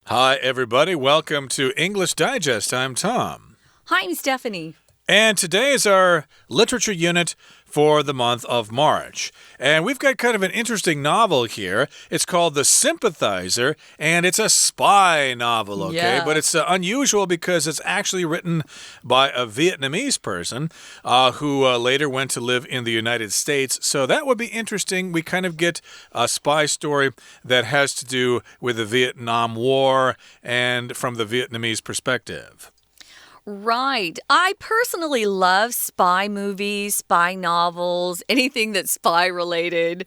Hi, everybody. Welcome to English Digest. I'm Tom. Hi, I'm Stephanie. And today is our literature unit for the month of March. And we've got kind of an interesting novel here. It's called The Sympathizer, and it's a spy novel, okay? Yeah. But it's unusual because it's actually written by a Vietnamese person who later went to live in the United States. So that would be interesting. We kind of get a spy story that has to do with the Vietnam War and from the Vietnamese perspective. Right. I personally love spy movies, spy novels, anything that's spy related.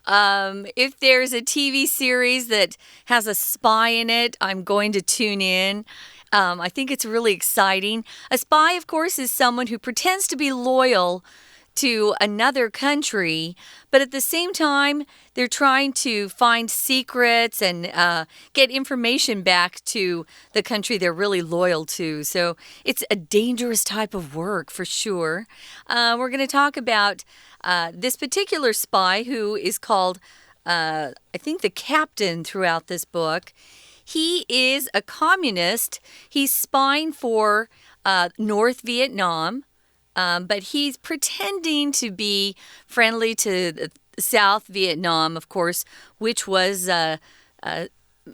If there's a TV series that has a spy in it, I'm going to tune in. I think it's really exciting. A spy, of course, is someone who pretends to be loyal to another country, but at the same time, they're trying to find secrets and get information back to the country they're really loyal to. So it's a dangerous type of work for sure. We're going to talk about this particular spy who is called, I think, the captain throughout this book. He is a communist. He's spying for North Vietnam. But he's pretending to be friendly to South Vietnam, of course, which was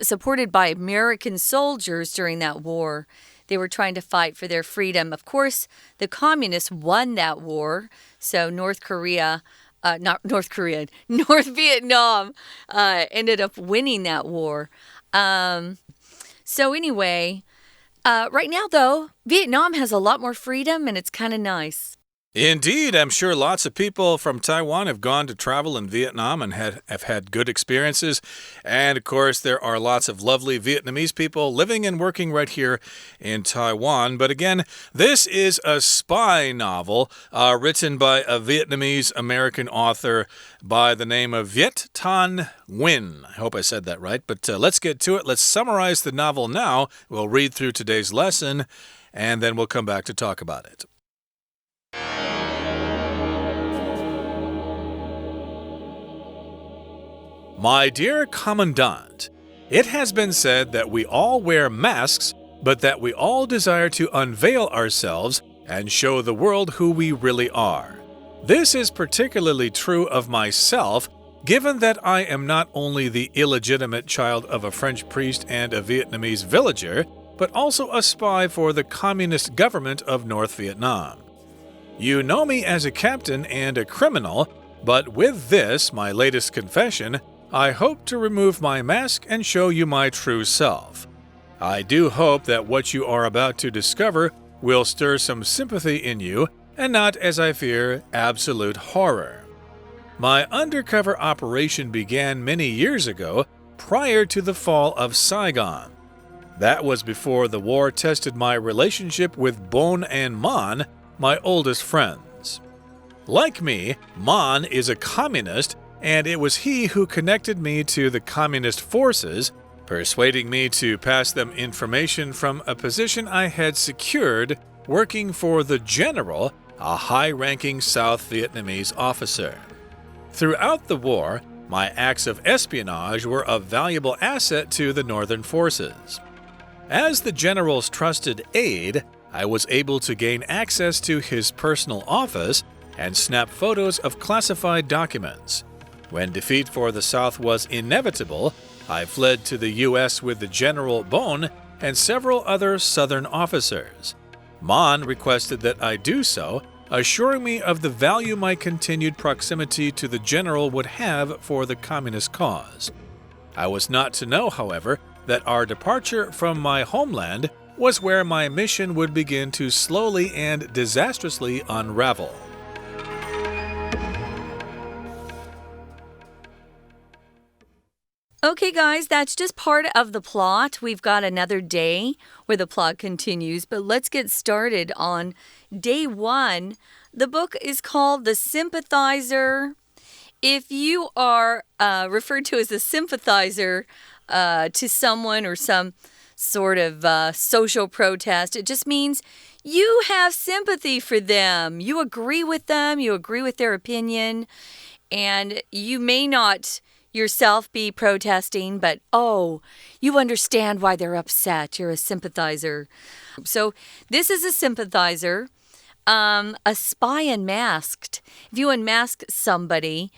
supported by American soldiers during that war. They were trying to fight for their freedom. Of course, the communists won that war, so North Vietnam ended up winning that war. So anyway... right now, though, Vietnam has a lot more freedom, and it's kind of nice. Indeed, I'm sure lots of people from Taiwan have gone to travel in Vietnam and have had good experiences. And, of course, there are lots of lovely Vietnamese people living and working right here in Taiwan. But again, this is a spy novel written by a Vietnamese-American author by the name of Viet Thanh Nguyen. I hope I said that right. But let's get to it. Let's summarize the novel now. We'll read through today's lesson, and then we'll come back to talk about it. My dear Commandant, it has been said that we all wear masks, but that we all desire to unveil ourselves and show the world who we really are. This is particularly true of myself, given that I am not only the illegitimate child of a French priest and a Vietnamese villager, but also a spy for the communist government of North Vietnam. You know me as a captain and a criminal, but with this, my latest confession, I hope to remove my mask and show you my true self. I do hope that what you are about to discover will stir some sympathy in you and not, as I fear, absolute horror. My undercover operation began many years ago, prior to the fall of Saigon. That was before the war tested my relationship with Bon and Man, my oldest friends. Like me, Man is a communist, and it was he who connected me to the communist forces, persuading me to pass them information from a position I had secured working for the general, a high-ranking South Vietnamese officer. Throughout the war, my acts of espionage were a valuable asset to the northern forces. As the general's trusted aide, I was able to gain access to his personal office and snap photos of classified documents. When defeat for the South was inevitable, I fled to the U.S. with the General Bon and several other Southern officers. Man requested that I do so, assuring me of the value my continued proximity to the general would have for the communist cause. I was not to know, however, that our departure from my homeland was where my mission would begin to slowly and disastrously unravel. Okay, guys, that's just part of the plot. We've got another day where the plot continues, but let's get started on day 1. The book is called The Sympathizer. If you are referred to as a sympathizer to someone or some sort of social protest, it just means you have sympathy for them. You agree with them, you agree with their opinion, and you may not yourself be protesting, but you understand why they're upset. You're a sympathizer. So this is a sympathizer, a spy unmasked. If you unmask somebody,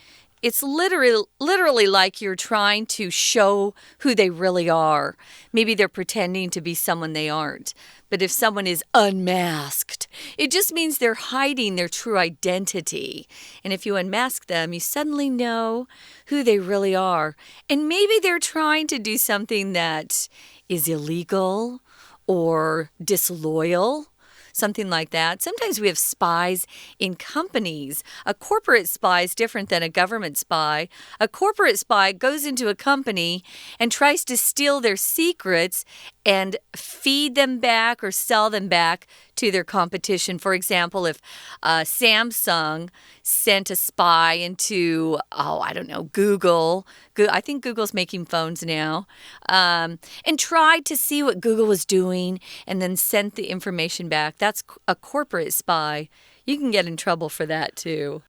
it's literally like you're trying to show who they really are. Maybe they're pretending to be someone they aren't. But if someone is unmasked, it just means they're hiding their true identity. And if you unmask them, you suddenly know who they really are. And maybe they're trying to do something that is illegal or disloyal. Something like that. Sometimes we have spies in companies. A corporate spy is different than a government spy. A corporate spy goes into a company and tries to steal their secrets and feed them back or sell them back to their competition. For example, if Samsung sent a spy into, Google. I think Google's making phones now. And tried to see what Google was doing and then sent the information back. That's a corporate spy. You can get in trouble for that too.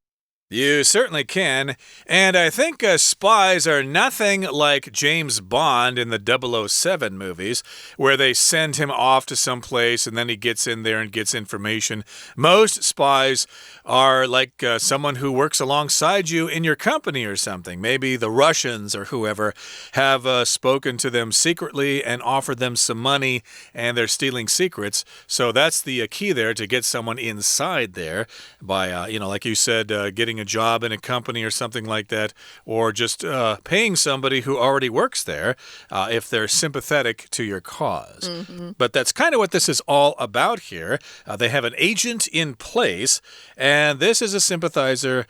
You certainly can, and I think spies are nothing like James Bond in the 007 movies, where they send him off to some place and then he gets in there and gets information. Most spies are like someone who works alongside you in your company or something. Maybe the Russians or whoever have spoken to them secretly and offered them some money, and they're stealing secrets. So that's the key there, to get someone inside there by, like you said, getting a job in a company or something like that, or just paying somebody who already works there if they're sympathetic to your cause. But that's kind of what this is all about here. They have an agent in place, and this is a sympathizer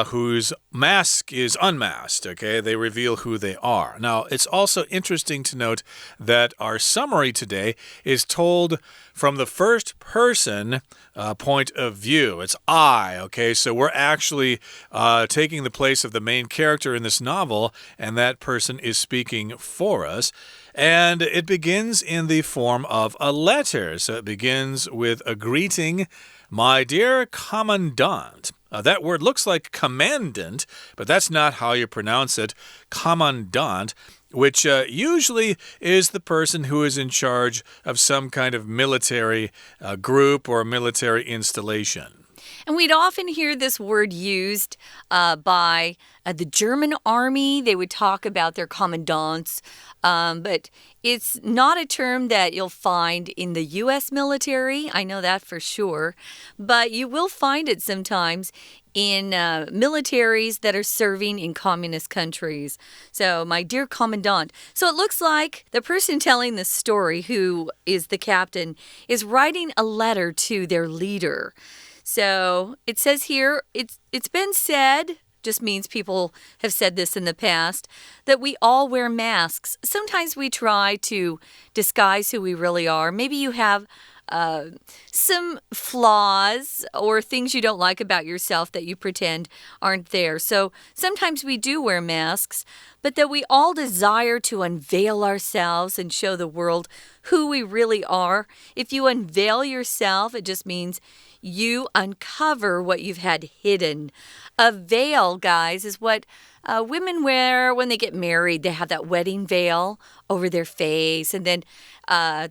whose mask is unmasked, okay? They reveal who they are. Now, it's also interesting to note that our summary today is told from the first person point of view. It's I, okay? So we're actually taking the place of the main character in this novel, and that person is speaking for us. And it begins in the form of a letter. So it begins with a greeting, "My dear Commandant." That word looks like commandant, but that's not how you pronounce it. Commandant, which usually is the person who is in charge of some kind of military group or military installation. And we'd often hear this word used by the German army. They would talk about their commandants, but it's not a term that you'll find in the U.S. military. I know that for sure. But you will find it sometimes in militaries that are serving in communist countries. So, my dear commandant. So, it looks like the person telling the story, who is the captain, is writing a letter to their leader. So it says here, it's been said, just means people have said this in the past, that we all wear masks. Sometimes we try to disguise who we really are. Maybe you have some flaws or things you don't like about yourself that you pretend aren't there. So sometimes we do wear masks, but that we all desire to unveil ourselves and show the world who we really are. If you unveil yourself, it just means you uncover what you've had hidden. A veil, guys, is what women wear when they get married. They have that wedding veil over their face, and then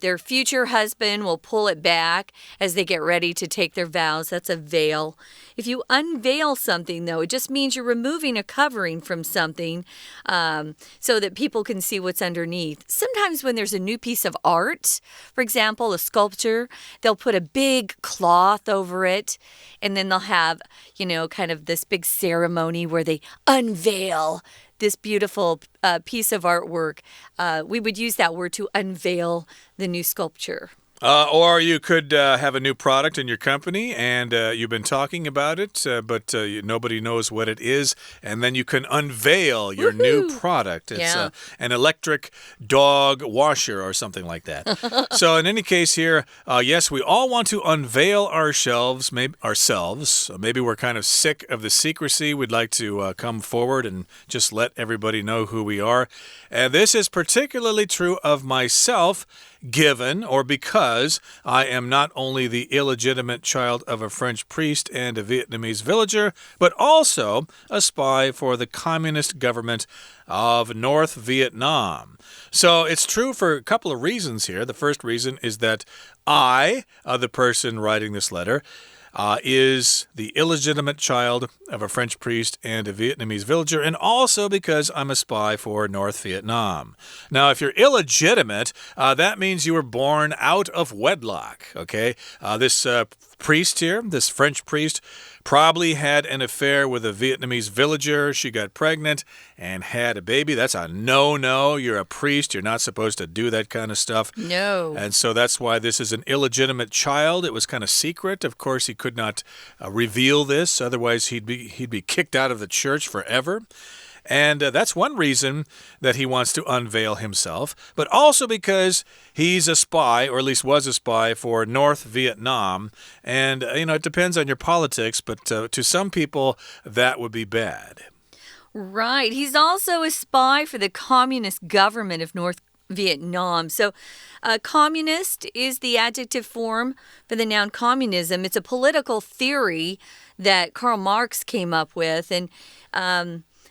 their future husband will pull it back as they get ready to take their vows. That's a veil. If you unveil something, though, it just means you're removing a covering from something so that people can see what's underneath. Sometimes when there's a new piece of art, for example, a sculpture, they'll put a big cloth over it, and then they'll have, kind of this big ceremony where they unveil this beautiful piece of artwork. We would use that word to unveil the new sculpture. Or you could have a new product in your company, and you've been talking about it, but nobody knows what it is, and then you can unveil your new product. It's an electric dog washer or something like that. So in any case here, yes, we all want to unveil ourselves. Maybe we're kind of sick of the secrecy. We'd like to come forward and just let everybody know who we are. And this is particularly true of myself, given or because because I am not only the illegitimate child of a French priest and a Vietnamese villager, but also a spy for the communist government of North Vietnam. So it's true for a couple of reasons here. The first reason is that I, the person writing this letter, is the illegitimate child of a French priest and a Vietnamese villager, and also because I'm a spy for North Vietnam. Now, if you're illegitimate, that means you were born out of wedlock, okay? This priest here, this French priest, probably had an affair with a Vietnamese villager. She got pregnant and had a baby. That's a no-no. You're a priest. You're not supposed to do that kind of stuff. No. And so that's why this is an illegitimate child. It was kind of secret. Of course, he could not reveal this. Otherwise, he'd be kicked out of the church forever. And that's one reason that he wants to unveil himself, but also because he's a spy, or at least was a spy, for North Vietnam. And, it depends on your politics, but to some people, that would be bad. Right. He's also a spy for the communist government of North Vietnam. So communist is the adjective form for the noun communism. It's a political theory that Karl Marx came up with, and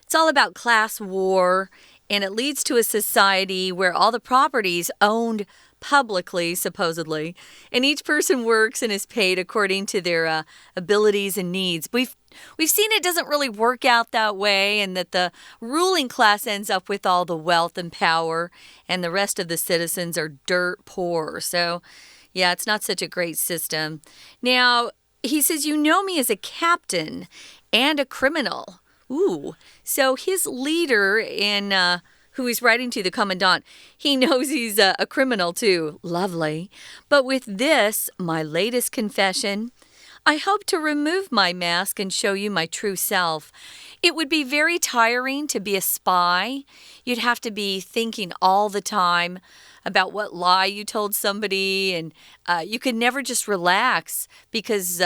it's all about class war, and it leads to a society where all the property's owned publicly, supposedly, and each person works and is paid according to their abilities and needs. We've seen it doesn't really work out that way, and that the ruling class ends up with all the wealth and power, and the rest of the citizens are dirt poor. So, yeah, it's not such a great system. Now, he says, you know me as a captain and a criminal. Ooh, so his leader who he's writing to, the commandant, he knows he's a criminal too. Lovely. But with this, my latest confession, I hope to remove my mask and show you my true self. It would be very tiring to be a spy. You'd have to be thinking all the time about what lie you told somebody, and you could never just relax because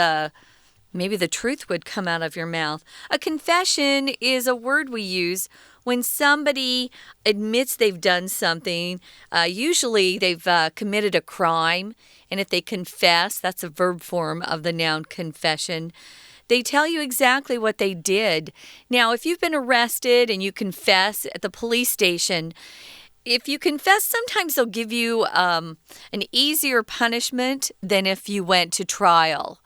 maybe the truth would come out of your mouth. A confession is a word we use when somebody admits they've done something. Usually they've committed a crime, and if they confess, that's a verb form of the noun confession. They tell you exactly what they did. Now, if you've been arrested and you confess at the police station, if you confess, sometimes they'll give you an easier punishment than if you went to trial.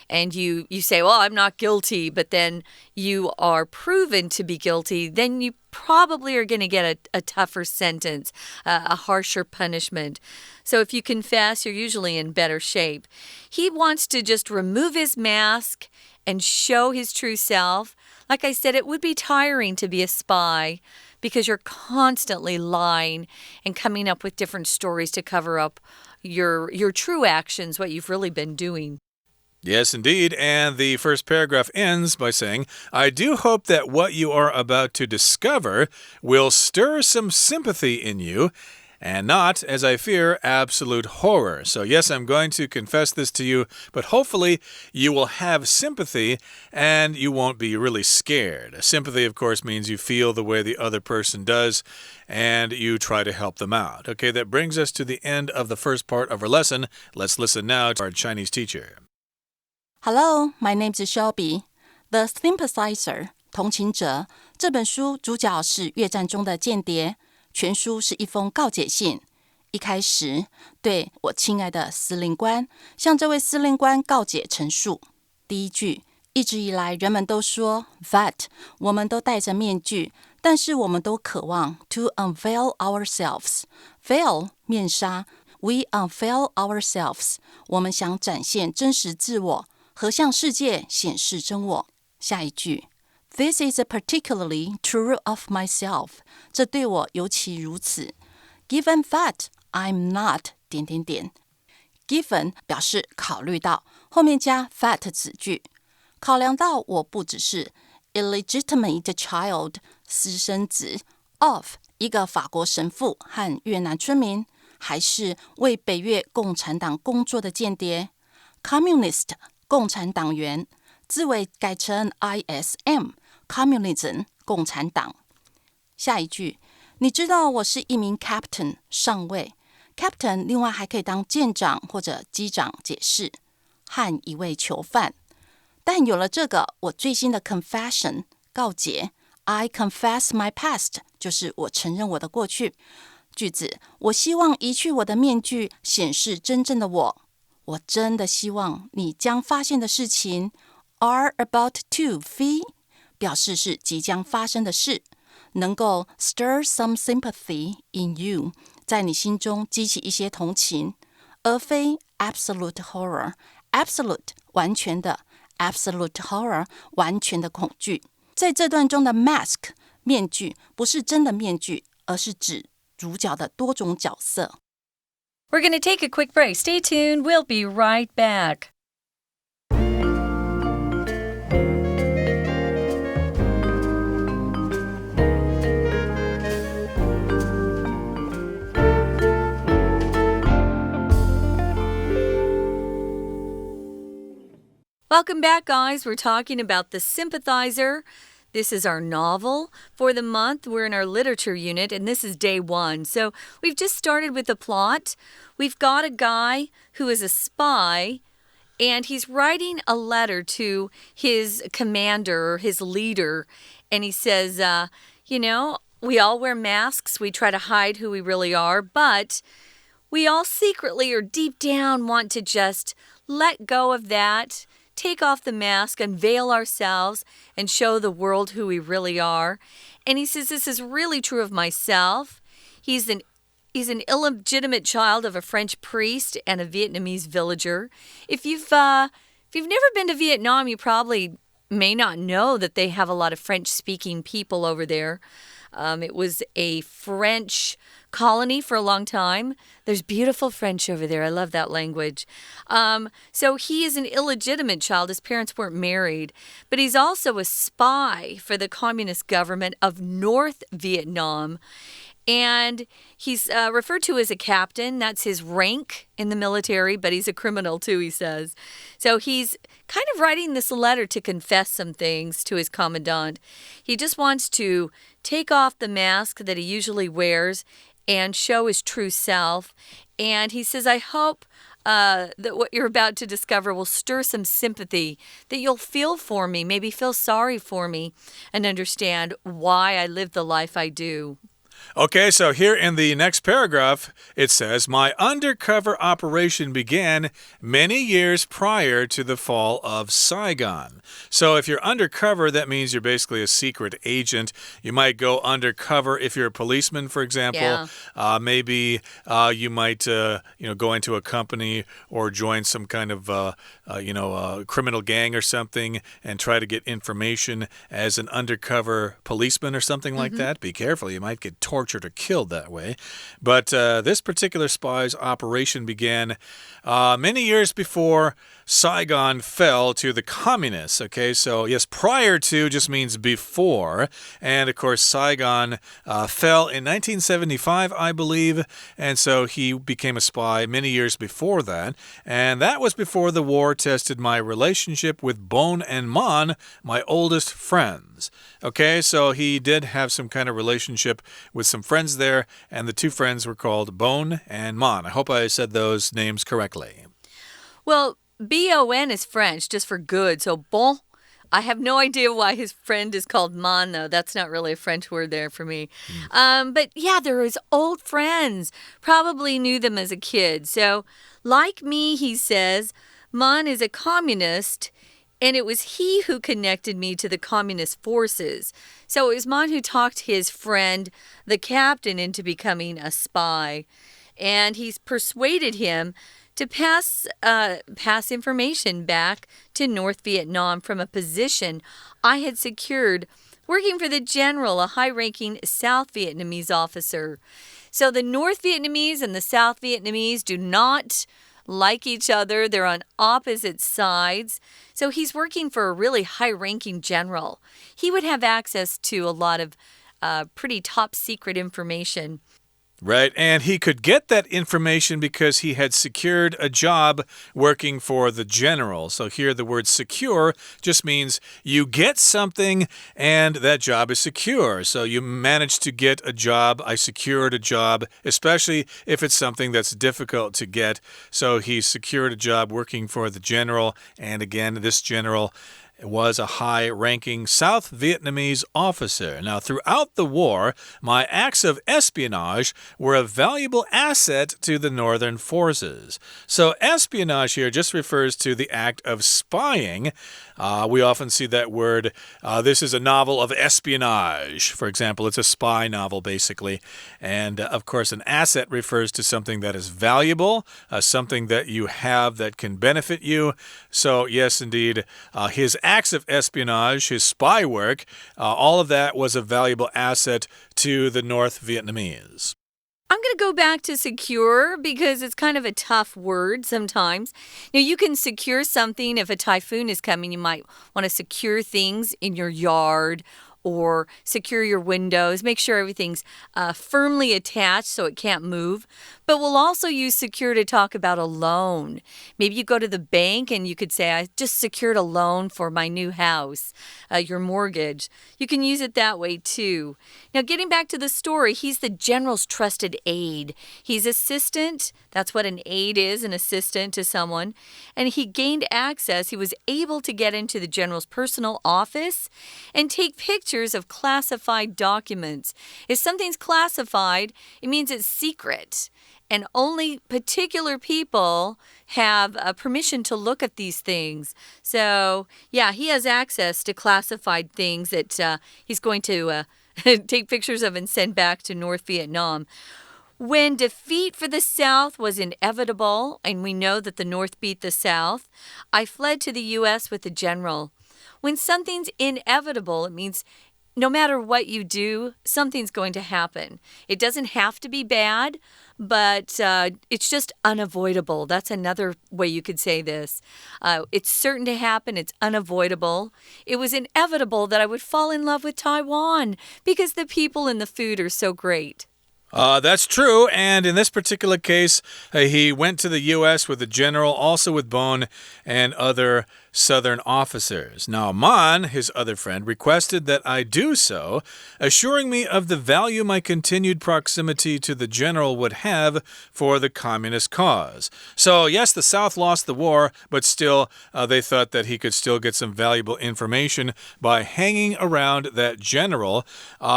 And you say, well, I'm not guilty, but then you are proven to be guilty, then you probably are going to get a tougher sentence, a harsher punishment. So if you confess, you're usually in better shape. He wants to just remove his mask and show his true self. Like I said, it would be tiring to be a spy because you're constantly lying and coming up with different stories to cover up your true actions, what you've really been doing. Yes, indeed. And the first paragraph ends by saying, I do hope that what you are about to discover will stir some sympathy in you, and not, as I fear, absolute horror. So yes, I'm going to confess this to you, but hopefully you will have sympathy and you won't be really scared. Sympathy, of course, means you feel the way the other person does and you try to help them out. Okay, that brings us to the end of the first part of our lesson. Let's listen now to our Chinese teacher. Hello, my name is Shelby. The Sympathizer 同情者这本书主角是越战中的间谍，全书是一封告解信。一开始，对我亲爱的司令官，向这位司令官告解陈述。第一句，一直以来人们都说 that 我们都戴着面具，但是我们都渴望 to unveil ourselves。veil 面纱 ，we unveil ourselves 我们想展现真实自我。和向世界显示真我。下一句 This is particularly true of myself 这对我尤其如此。Given that I'm not... Given 表示考虑到，后面加 that 子句。考量到我不只是 illegitimate child 私生子 of 一个法国神父和越南村民，还是为北越共产党工作的间谍 communist共产党员，字尾改成 ISM Communism 共产党。下一句，你知道我是一名 captain 上尉。Captain 另外还可以当舰长或者机长解释，和一位囚犯。但有了这个，我最新的 confession 告解 I confess my past 就是我承认我的过去。句子，我希望移去我的面具，显示真正的我。我真的希望你将发现的事情 are about to be 表示是即将发生的事，能够 stir some sympathy in you 在你心中激起一些同情，而非 absolute horror absolute 完全的Absolute horror 完全的恐惧。在这段中的 mask 面具不是真的面具，而是指主角的多种角色。 We're going to take a quick break. Stay tuned. We'll be right back. Welcome back, guys. We're talking about The Sympathizer. This is our novel for the month. We're in our literature unit, and this is day 1. So we've just started with the plot. We've got a guy who is a spy, and he's writing a letter to his commander, his leader, and he says, we all wear masks. We try to hide who we really are, but we all secretly or deep down want to just let go of that.Take off the mask, unveil ourselves, and show the world who we really are. And he says this is really true of myself. He's an illegitimate child of a French priest and a Vietnamese villager. If you've never been to Vietnam, you probably may not know that they have a lot of French-speaking people over there. It was a French colony for a long time. There's beautiful French over there. I love that language. So he is an illegitimate child. His parents weren't married. But he's also a spy for the communist government of North Vietnam. And he's referred to as a captain. That's his rank in the military, but he's a criminal too, he says. So he's kind of writing this letter to confess some things to his commandant. He just wants to take off the mask that he usually wears and show his true self. And he says, I hope that what you're about to discover will stir some sympathy, that you'll feel for me, maybe feel sorry for me, and understand why I live the life I do.Okay, so here in the next paragraph, it says, My undercover operation began many years prior to the fall of Saigon. So if you're undercover, that means you're basically a secret agent. You might go undercover if you're a policeman, for example. Yeah. Maybe you might go into a company or join some kind of criminal gang or something and try to get information as an undercover policeman or something like that. Be careful, you might get tortured or killed that way. But this particular spy's operation began many years before Saigon fell to the communists. Okay, so yes, prior to just means before. And of course, Saigon fell in 1975, I believe. And so he became a spy many years before that. And that was before the war tested my relationship with Bon and Mon, my oldest friends. Okay, so he did have some kind of relationship with some friends there, and the two friends were called Bon and Mon. I hope I said those names correctly. Well, B-O-N is French, just for good, so bon. I have no idea why his friend is called Mon, though. That's not really a French word there for me. But yeah, they're his old friends. Probably knew them as a kid. So, like me, he says, Mon is a communist, and it was he who connected me to the communist forces. So it was Mon who talked his friend, the captain, into becoming a spy. And he's persuaded him to pass information back to North Vietnam from a position I had secured working for the general, a high-ranking South Vietnamese officer. So the North Vietnamese and the South Vietnamese do not like each other. They're on opposite sides. So he's working for a really high-ranking general. He would have access to a lot of pretty top-secret information. Right, and he could get that information because he had secured a job working for the general. So here the word secure just means you get something and that job is secure. So you managed to get a job. I secured a job, especially if it's something that's difficult to get. So he secured a job working for the general. And again, this general was a high-ranking South Vietnamese officer. Now, throughout the war, my acts of espionage were a valuable asset to the northern forces. So espionage here just refers to the act of spying. We often see that word. This is a novel of espionage. For example, it's a spy novel, basically. And, of course, an asset refers to something that is valuable, something that you have that can benefit you. So, yes, indeed, his acts of espionage, his spy work, all of that was a valuable asset to the North Vietnamese. I'm going to go back to secure because it's kind of a tough word sometimes. Now, you can secure something if a typhoon is coming. You might want to secure things in your yard or secure your windows. Make sure everything's firmly attached so it can't move. But we'll also use secure to talk about a loan. Maybe you go to the bank and you could say, I just secured a loan for my new house, your mortgage. You can use it that way too. Now, getting back to the story, he's the general's trusted aide. He's assistant. That's what an aide is, an assistant to someone. And he gained access. He was able to get into the general's personal office and take pictures of classified documents. If something's classified, it means it's secret. And only particular people have permission to look at these things. So, yeah, he has access to classified things that he's going to take pictures of and send back to North Vietnam. When defeat for the South was inevitable, and we know that the North beat the South, I fled to the U.S. with the general. When something's inevitable, it means no matter what you do, something's going to happen. It doesn't have to be bad, but it's just unavoidable. That's another way you could say this. It's certain to happen. It's unavoidable. It was inevitable that I would fall in love with Taiwan because the people and the food are so great. That's true, and in this particular case, he went to the U.S. with the general, also with Bone and other Southern officers. Now, Man, his other friend, requested that I do so, assuring me of the value my continued proximity to the general would have for the communist cause. So, yes, the South lost the war, but still, they thought that he could still get some valuable information by hanging around that general.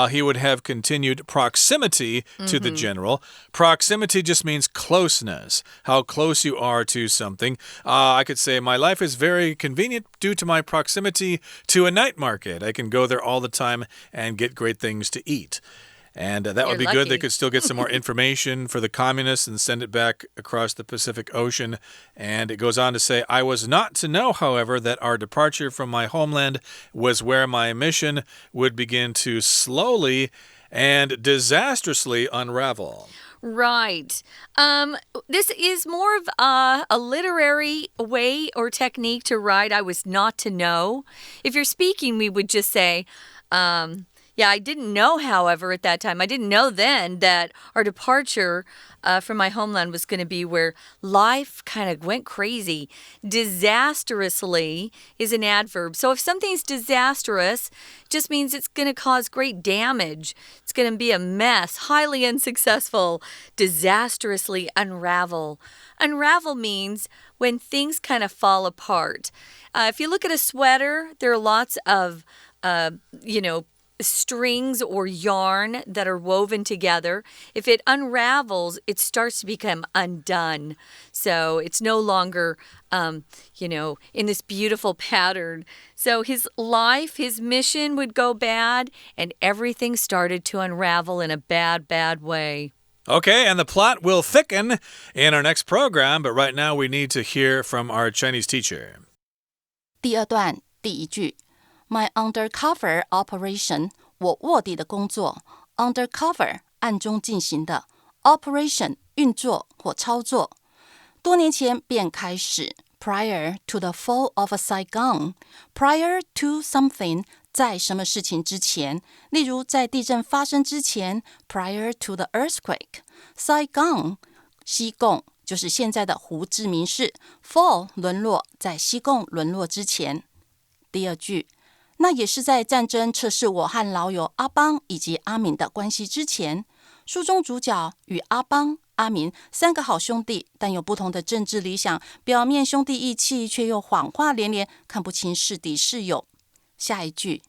He would have continued proximity to the general. Proximity just means closeness, how close you are to something. I could say my life is very convenient due to my proximity to a night market. I can go there all the time and get great things to eat. And that would be good. They could still get some more information for the communists and send it back across the Pacific Ocean. And it goes on to say, I was not to know, however, that our departure from my homeland was where my mission would begin to slowly and disastrously unravel. Right. This is more of a literary way or technique to write I was not to know. If you're speaking, we would just say, yeah, I didn't know, however, at that time. I didn't know then that our departure from my homeland was going to be where life kind of went crazy. Disastrously is an adverb. So if something's disastrous, it just means it's going to cause great damage. It's going to be a mess, highly unsuccessful, disastrously unravel. Unravel means when things kind of fall apart. If you look at a sweater, there are lots of, strings or yarn that are woven together. If it unravels, it starts to become undone. So it's no longer, in this beautiful pattern. So his life, his mission would go bad, and everything started to unravel in a bad, bad way. Okay, and the plot will thicken in our next program, but right now we need to hear from our Chinese teacher. 第二段第一句 My undercover operation 我卧底的工作 Undercover 暗中进行的 Operation 运作或操作多年前便开始 Prior to the fall of Saigon Prior to something 在什么事情之前，例如在地震发生之前 prior to the earthquake。 Saigon 西贡就是现在的胡志明市 fall 沦落，在西贡沦落之前。第二句，那也是在战争测试我和老友阿邦以及阿敏的关系之前。书中主角与阿邦、阿敏三个好兄弟，但有不同的政治理想，表面兄弟义气，却又谎话连连，看不清是敌是友。下一句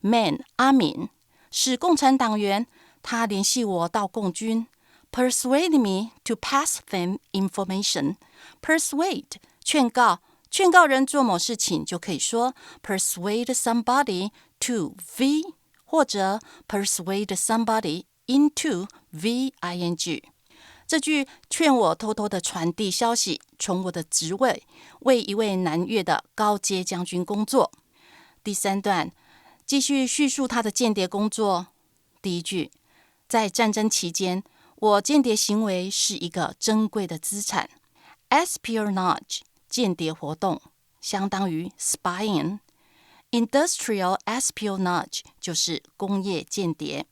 Man 阿敏是共产党员，他联系我到共军 Persuade me to pass them information。 Persuade 劝告人做某事情，就可以说 Persuade somebody to V 或者 Persuade somebody into VING。 这句劝我偷偷的传递消息，从我的职位为一位南越的高阶将军工作。第三段继续叙述他的间谍工作。第一句，在战争期间，我间谍行为是一个珍贵的资产。 Espionage 间谍活动相当于 spying。 Industrial espionage 就是工业间谍。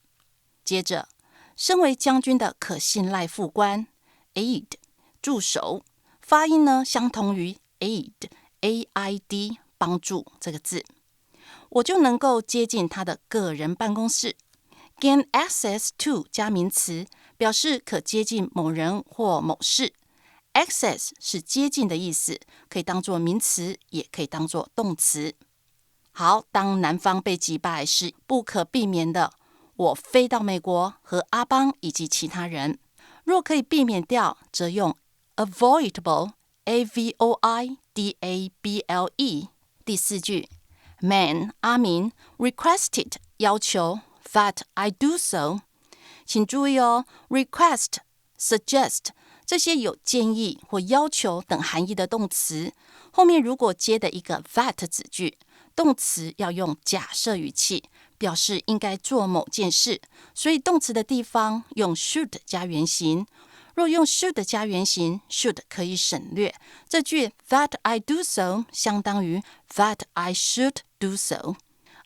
接着，身为将军的可信赖副官 aide 助手，发音呢相同于 aid AID 帮助这个字。我就能够接近他的个人办公室。 Gain access to 加名词，表示可接近某人或某事。 Access 是接近的意思，可以当作名词，也可以当作动词。好，当南方被击败是不可避免的，我飞到美国和阿邦以及其他人。若可以避免掉，则用 avoidable AVOIDABLE。 第四句， Man 阿明 requested 要求 that I do so。 请注意哦， request suggest 这些有建议或要求等含义的动词，后面如果接的一个 that 子句，动词要用假设语气，表示应该做某件事，所以动词的地方用 should 加原形。若用 should 加原形， should 可以省略。这句 that I do so 相当于 that I should do so。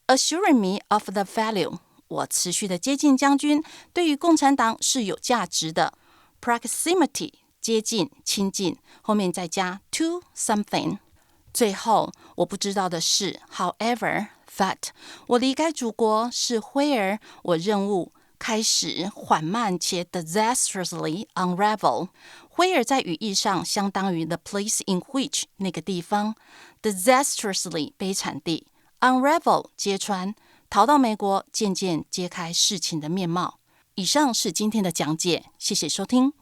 Assuring me of the value， 我持续的接近将军，对于共产党是有价值的。Proximity 接近亲近，后面再加 to something。 最后，我不知道的是 however that 我离开祖国是 where 我任务开始缓慢且 disastrously unravel。 where 在语义上相当于 the place in which 那个地方， disastrously 悲惨地， unravel 揭穿，逃到美国渐渐揭开事情的面貌。以上是今天的讲解，谢谢收听。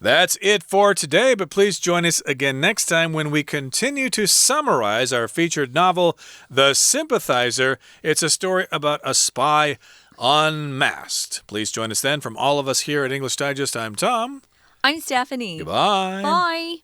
That's it for today, but please join us again next time when we continue to summarize our featured novel, The Sympathizer. It's a story about a spy unmasked. Please join us then. From all of us here at English Digest, I'm Tom. I'm Stephanie. Goodbye. Bye.